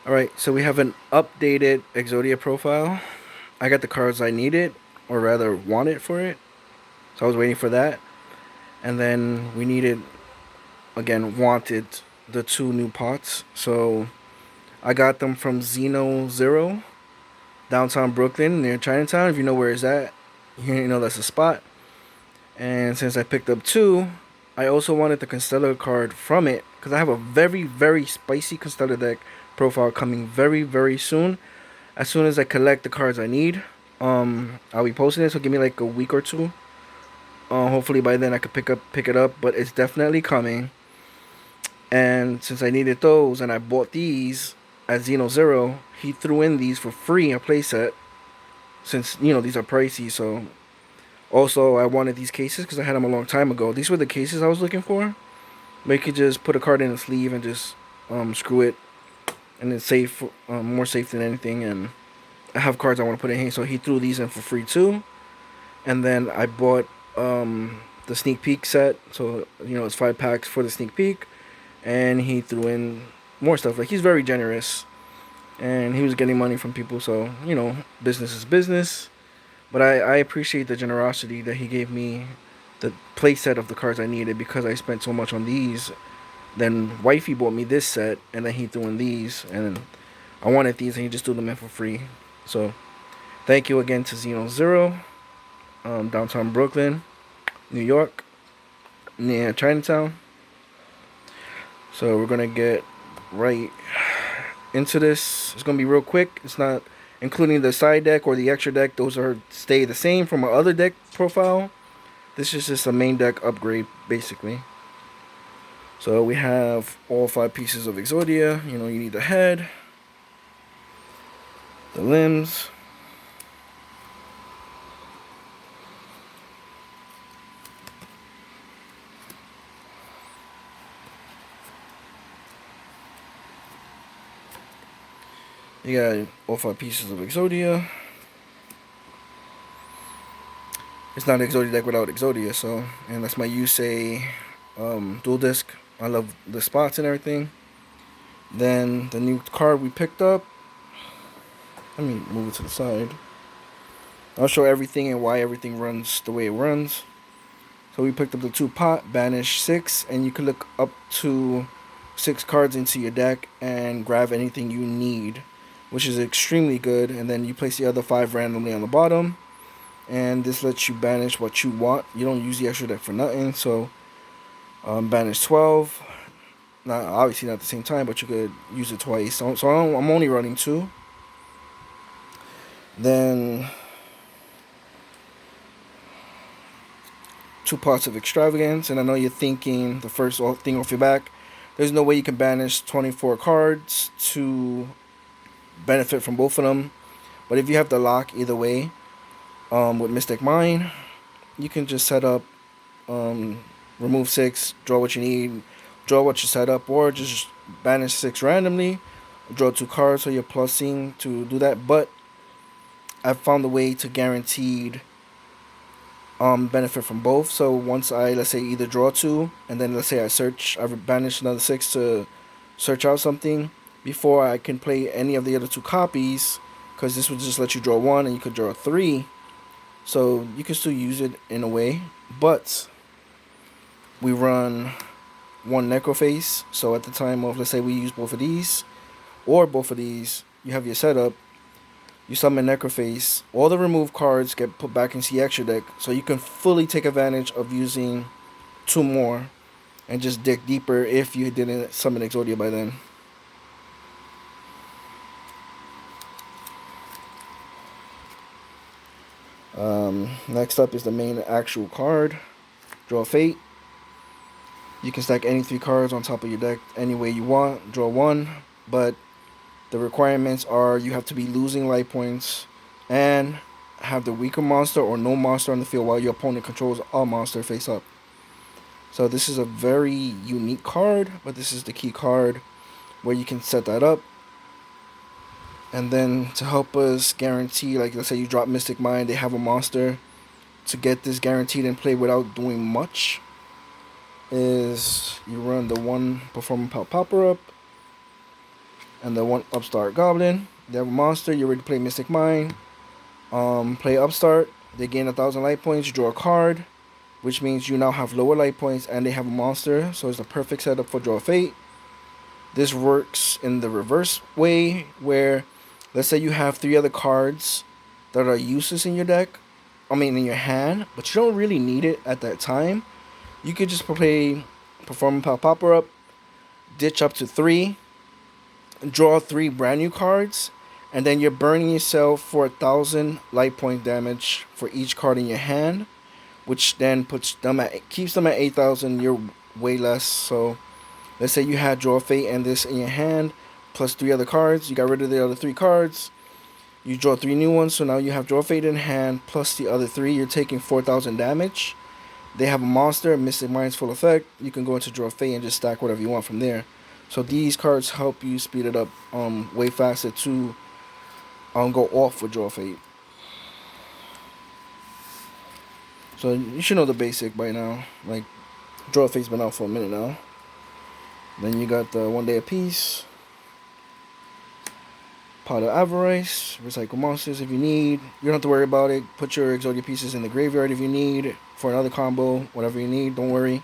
Alright, so we have an updated Exodia profile. I got the cards I needed, or rather wanted for it. So I was waiting for that. And then we needed, again, wanted the two new pots. So I got them from Xeno Zero, downtown Brooklyn, near Chinatown. If you know where it's at, you know that's a spot. And since I picked up two, I also wanted the Constellar card from it because I have a very, very spicy Constellar deck profile coming very, very soon. As soon as I collect the cards I need, I'll be posting it. So give me like a week or two. Hopefully by then I could pick it up, but it's definitely coming. And since I needed those and I bought these at Xeno Zero, he threw in these for free a playset. Since these are pricey, so also I wanted these cases because I had them a long time ago. These were the cases I was looking for. But you could just put a card in a sleeve and just screw it, and it's safe, more safe than anything. And I have cards I want to put in here, so he threw these in for free too. And then I bought the sneak peek set, so it's 5 packs for the sneak peek, and he threw in more stuff. Like, he's very generous, and he was getting money from people, so business is business. But I appreciate the generosity that he gave me, the play set of the cards I needed because I spent so much on these. Then wifey bought me this set, and then he threw in these, and I wanted these, and he just threw them in for free. So thank you again to Xeno Zero, downtown Brooklyn, New York, near Chinatown. So we're gonna get right into this. It's gonna be real quick. It's not including the side deck or the extra deck. Those are stay the same from our other deck profile. This is just a main deck upgrade, basically. So we have all 5 pieces of Exodia. You need the head, the limbs, you got all 5 pieces of Exodia. It's not an Exodia deck without Exodia, so, and that's my Yusei dual disc. I love the spots and everything. Then the new card we picked up. Let me move it to the side. I'll show everything and why everything runs the way it runs. So we picked up the 2 pot, banish 6, and you can look up to 6 cards into your deck and grab anything you need, which is extremely good. And then you place the other 5 randomly on the bottom, and this lets you banish what you want. You don't use the extra deck for nothing. So banish 12. Not obviously not at the same time, but you could use it twice. So I'm only running 2. Then 2 pots of extravagance, and I know you're thinking the first thing off your back, there's no way you can banish 24 cards to benefit from both of them. But if you have the lock either way, with Mystic Mine, you can just set up, remove 6, draw what you need, draw what you set up, or just banish 6 randomly, draw 2 cards, so you're plussing to do that. But I found a way to guaranteed benefit from both. So once I, let's say, either draw 2, and then let's say I banish another 6 to search out something before I can play any of the other 2 copies, because this would just let you draw 1 and you could draw 3. So you can still use it in a way, but we run 1 Necroface. So at the time of, let's say we use both of these, or both of these, you have your setup, you summon Necroface, all the removed cards get put back into the extra deck, so you can fully take advantage of using 2 more and just dig deeper if you didn't summon Exodia by then. Next up is the main actual card. Draw Fate. You can stack any 3 cards on top of your deck any way you want. Draw 1, but the requirements are you have to be losing life points and have the weaker monster or no monster on the field while your opponent controls a monster face up. So this is a very unique card, but this is the key card where you can set that up. And then to help us guarantee, like let's say you drop Mystic Mind, they have a monster, to get this guaranteed in play without doing much is you run the 1 Performing Popper up. and the one Upstart Goblin. They have a monster. You already play Mystic Mine. Play Upstart. They gain 1,000 life points. You draw a card, which means you now have lower life points, and they have a monster. So it's the perfect setup for Draw Fate. This works in the reverse way, where let's say you have 3 other cards that are useless in your deck. I mean, in your hand, but you don't really need it at that time. You could just play Performing Popper up, ditch up to 3, draw 3 brand new cards, and then you're burning yourself for 1,000 life point damage for each card in your hand, which then keeps them at 8,000. You're way less. So let's say you had Draw Fate and this in your hand, plus 3 other cards. You got rid of the other 3 cards. You draw 3 new ones, so now you have Draw Fate in hand, plus the other 3. You're taking 4,000 damage. They have a monster, Mystic Mine's full effect. You can go into Draw Fate and just stack whatever you want from there. So these cards help you speed it up way faster to go off with Draw Fate. So you should know the basic by now. Like, Draw Fate's been out for a minute now. Then you got the 1 Day of Peace, Pot of Avarice, recycle monsters if you need. You don't have to worry about it. Put your Exodia pieces in the graveyard if you need for another combo, whatever you need. Don't worry.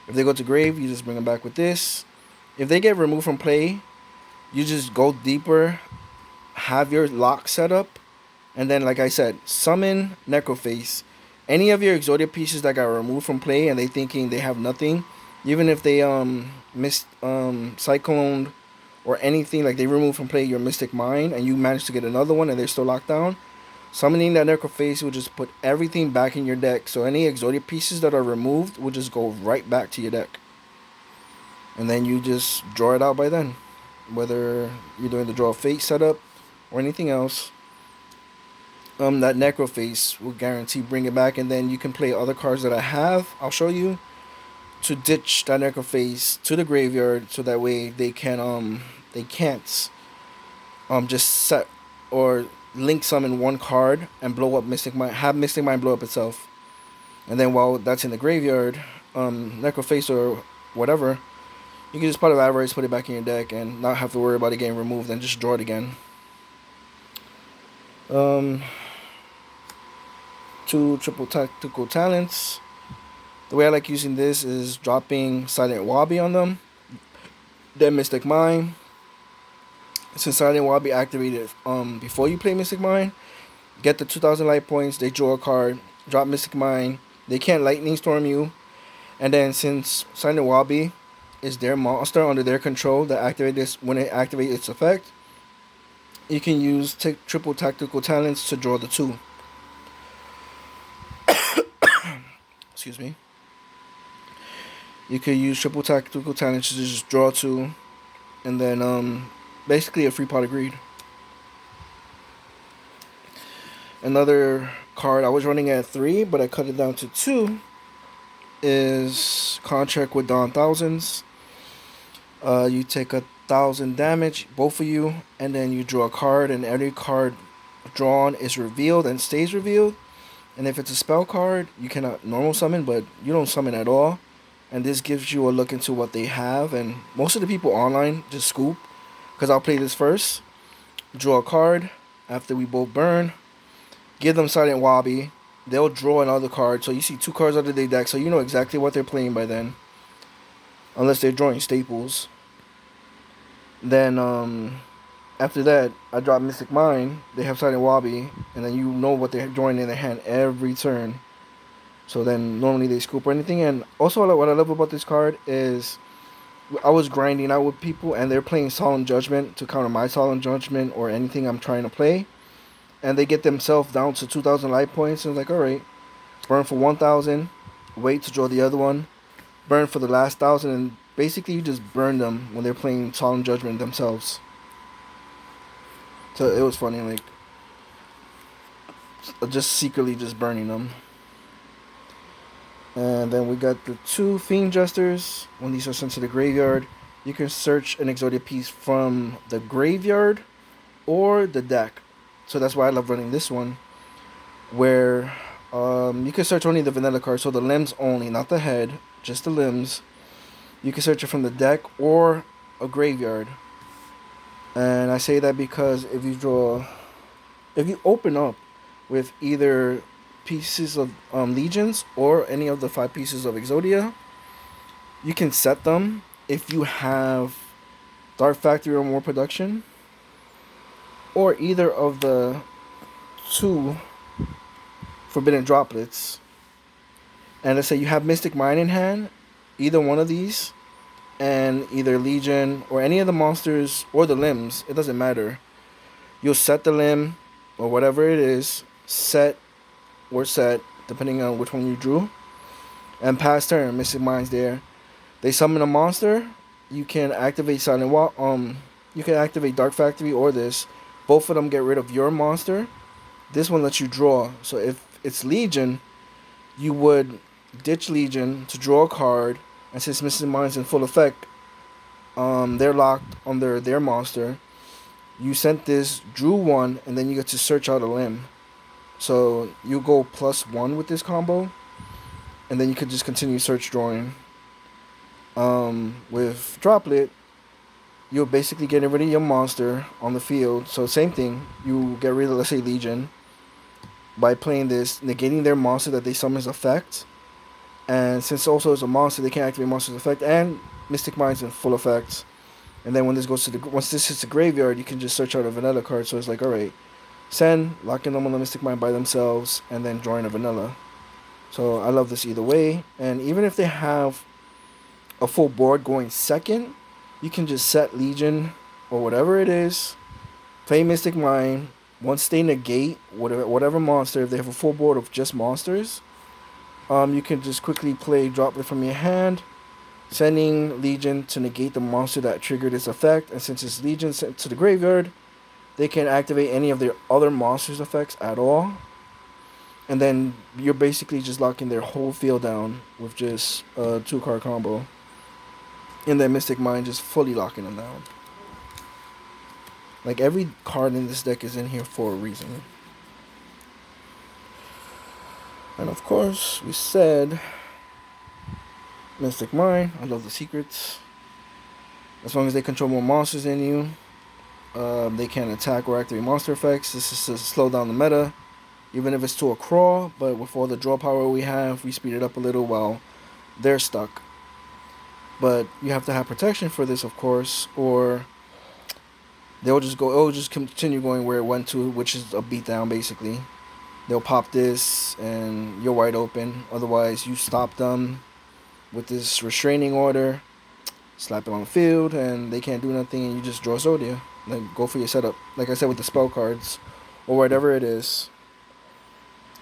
If they go to grave, you just bring them back with this. If they get removed from play, you just go deeper, have your lock set up, and then, like I said, summon Necroface. Any of your Exodia pieces that got removed from play and they thinking they have nothing, even if they missed cycloned or anything, like they removed from play your Mystic Mine and you managed to get another one and they're still locked down, summoning that Necroface will just put everything back in your deck. So any Exodia pieces that are removed will just go right back to your deck. And then you just draw it out by then. Whether you're doing the Draw Fate setup or anything else, that Necroface will guarantee bring it back. And then you can play other cards that I have, I'll show you, to ditch that Necroface to the graveyard, so that way they can't just set or link summon one card and blow up Mystic Mine, have Mystic Mine blow up itself, and then while that's in the graveyard, Necroface or whatever, you can just Pot of Avarice, put it back in your deck, and not have to worry about it getting removed, and just draw it again. 2 triple tactical talents. The way I like using this is dropping Silent Wabi on them, then Mystic Mine. Since Silent Wabi activated before you play Mystic Mine, get the 2,000 life points, they draw a card, drop Mystic Mine, they can't Lightning Storm you, and then since Silent Wabi is their monster under their control that activate this when it activates its effect, you can use triple tactical talents to draw the 2. Excuse me. You could use triple tactical talents to just draw 2, and then basically a free Pot of Greed. Another card I was running at 3, but I cut it down to 2, is Contract with Dawn Thousands. You take 1,000 damage, both of you, and then you draw a card, and every card drawn is revealed and stays revealed. And if it's a spell card, you cannot normal summon, but you don't summon at all. And this gives you a look into what they have. And most of the people online just scoop, because I'll play this first. Draw a card after we both burn. Give them Silent Wabi. They'll draw another card. So you see 2 cards out of their deck, so you know exactly what they're playing by then. Unless they're drawing staples. Then after that, I drop Mystic Mine. They have Silent Wabi, and then you know what they're drawing in their hand every turn. So then normally they scoop or anything. And also what I love about this card is I was grinding out with people and they're playing Solemn Judgment to counter my Solemn Judgment or anything I'm trying to play. And they get themselves down to 2,000 life points. And it's like, alright, burn for 1,000, wait to draw the other one, burn for the last 1,000, and basically you just burn them when they're playing Solemn Judgment themselves. So it was funny, like, just secretly just burning them. And then we got the 2 Fiend Jesters. When these are sent to the graveyard, you can search an Exodia piece from the graveyard or the deck. So that's why I love running this one, where you can search only the vanilla cards, so the limbs only, not the head, just the limbs. You can search it from the deck or a graveyard. And I say that because if you open up with either pieces of Legions or any of the 5 pieces of Exodia, you can set them if you have Dark Factory or more production, or either of the 2 Forbidden Droplets. And let's say you have Mystic Mine in hand, either one of these, and either Legion or any of the monsters or the limbs, it doesn't matter. You'll set the limb or whatever it is, set or set, depending on which one you drew. And pass turn, Mystic Mine's there. They summon a monster. You can activate you can activate Dark Factory or this. Both of them get rid of your monster. This one lets you draw. So if it's Legion, you would ditch Legion to draw a card. And since Mystic Mine's in full effect, they're locked under their monster. You sent this, drew one, and then you get to search out a limb. So you go +1 with this combo, and then you could just continue search drawing. With Droplet, you're basically getting rid of your monster on the field. So same thing, you get rid of, let's say, Legion, by playing this, negating their monster that they summon's effect. And since also it's a monster, they can't activate monster's effect, and Mystic Mind's in full effect. And then when this goes to once this hits the graveyard, you can just search out a vanilla card. So it's like, alright, send, locking them on the Mystic Mind by themselves, and then drawing a vanilla. So I love this either way. And even if they have a full board going second, you can just set Legion or whatever it is, play Mystic Mind. Once they negate whatever monster, if they have a full board of just monsters, you can just quickly play Droplet from your hand, sending Legion to negate the monster that triggered its effect. And since it's Legion sent to the graveyard, they can't activate any of their other monsters' effects at all. And then you're basically just locking their whole field down with just a 2-card combo. And then Mystic Mind just fully locking them down. Like, every card in this deck is in here for a reason. And of course, we said Mystic Mind. I love the secrets. As long as they control more monsters than you, they can attack or activate monster effects. This is to slow down the meta, even if it's to a crawl. But with all the draw power we have, we speed it up a little while they're stuck. But you have to have protection for this, of course, or it'll just continue going where it went to, which is a beatdown basically. They'll pop this and you're wide open. Otherwise, you stop them with this restraining order, slap it on the field, and they can't do nothing, and you just draw Exodia. Then go for your setup. Like I said, with the spell cards or whatever it is.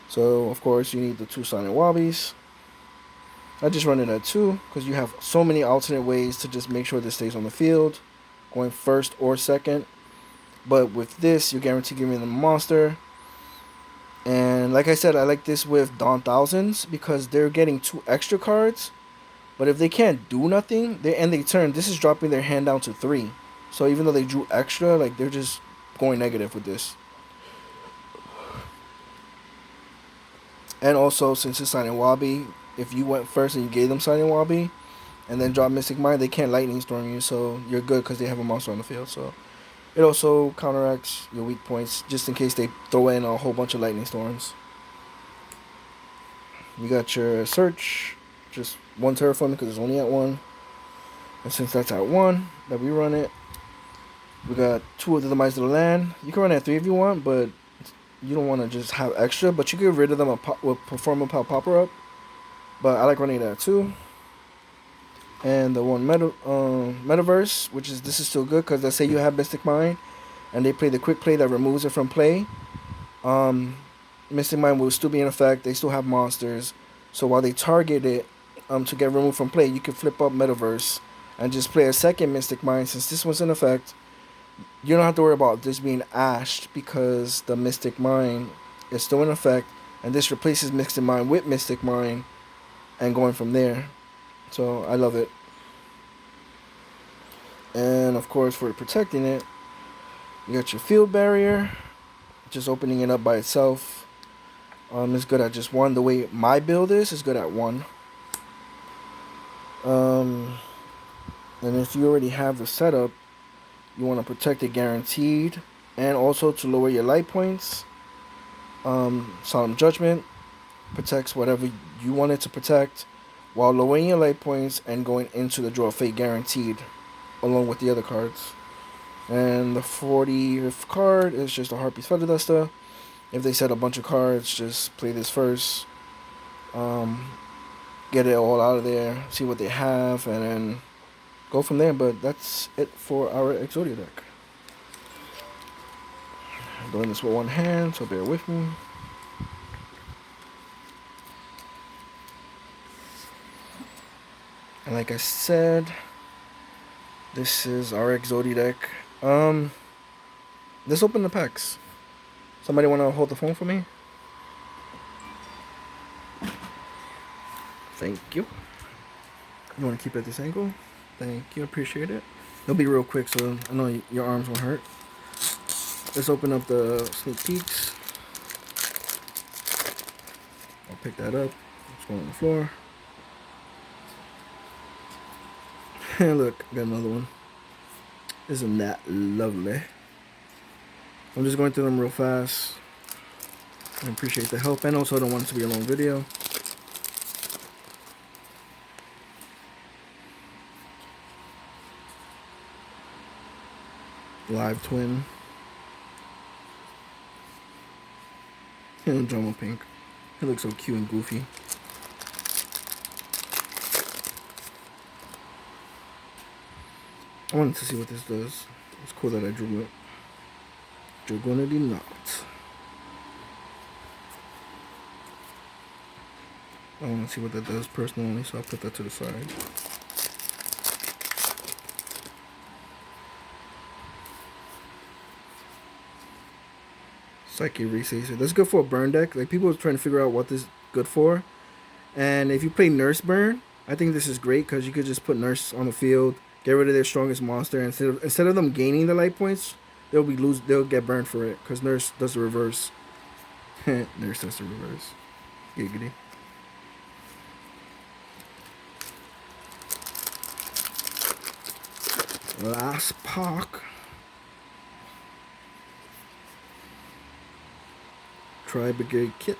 So, of course, you need the 2 Silent Wobbies. I just run it at 2 because you have so many alternate ways to just make sure this stays on the field, going first or second. But with this, you're guaranteed giving them a monster. And like I said, I like this with Dawn Thousands because they're getting 2 extra cards. But if they can't do nothing, they end their turn. This is dropping their hand down to 3. So even though they drew extra, like, they're just going negative with this. And also, since it's Silent Wobby, if you went first and you gave them Silent Wobby and then drop Mystic Mind, they can't Lightning Storm you, so you're good because they have a monster on the field. So it also counteracts your weak points just in case they throw in a whole bunch of Lightning Storms. You got your Search, just 1 Terraforming because it's only at 1. And since that's at 1, that we run it, we got 2 of the Demise of the Land. You can run at 3 if you want, but you don't want to just have extra. But you can get rid of them with Perform a Pauper Up. But I like running that too. And the one Metaverse, which is, this is still good because let's say you have Mystic Mind and they play the quick play that removes it from play. Mystic Mind will still be in effect. They still have monsters. So while they target it to get removed from play, you can flip up Metaverse and just play a second Mystic Mind. Since this one's in effect, you don't have to worry about this being ashed because the Mystic Mind is still in effect. And this replaces Mystic Mind with Mystic Mind and going from there. So I love it. And of course, for protecting it, you got your Field Barrier, just opening it up by itself. It's good at just 1. The way my build is, it's good at 1. And if you already have the setup, You want to protect it guaranteed, and also to lower your light points. Solemn Judgment protects whatever you want it to protect, while lowering your light points and going into the draw of fate guaranteed, along with the other cards. And the 40th card is just a Harpy's Feather Duster. If they set a bunch of cards, just play this first. Get it all out of there, see what they have, and then go from there. But that's it for our Exodia deck. I'm doing this with one hand, so bear with me. And like I said, this is our Exodia deck. Let's open the packs. Somebody want to hold the phone for me? Thank you. You want to keep it at this angle? Thank you, appreciate it. It'll be real quick, so I know your arms won't hurt. Let's open up the sneak peeks. I'll pick that up. It's going on the floor. And look, got another one. Isn't that lovely? I'm just going through them real fast. I appreciate the help, and also I don't want it to be a long video. Live Twin. And Drama Pink. He looks so cute and goofy. I wanted to see what this does. It's cool that I drew it. Dragonity Knot. I want to see what that does personally, so I'll put that to the side. Psyche Resacer. That's good for a burn deck. Like, people are trying to figure out what this is good for. And if you play Nurse Burn, I think this is great because you could just put Nurse on the field, get rid of their strongest monster, and instead of them gaining the light points, they'll get burned for it because Nurse does the reverse. Nurse does the reverse. Giggity. Last pack. Tri-Brigade Kit.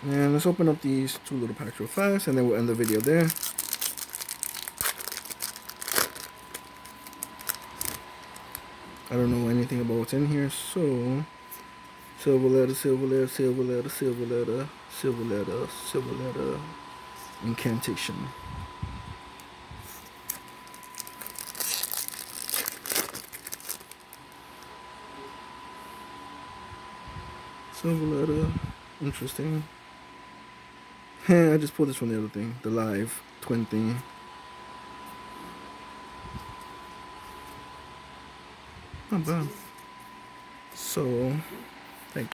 And let's open up these two little packs real fast, and then we'll end the video there. I don't know anything about what's in here, so silver letter, silver letter, silver letter, silver letter, silver letter, silver letter, incantation. Silver letter, interesting. I just pulled this from the other thing, the live twin thing. Not bad. So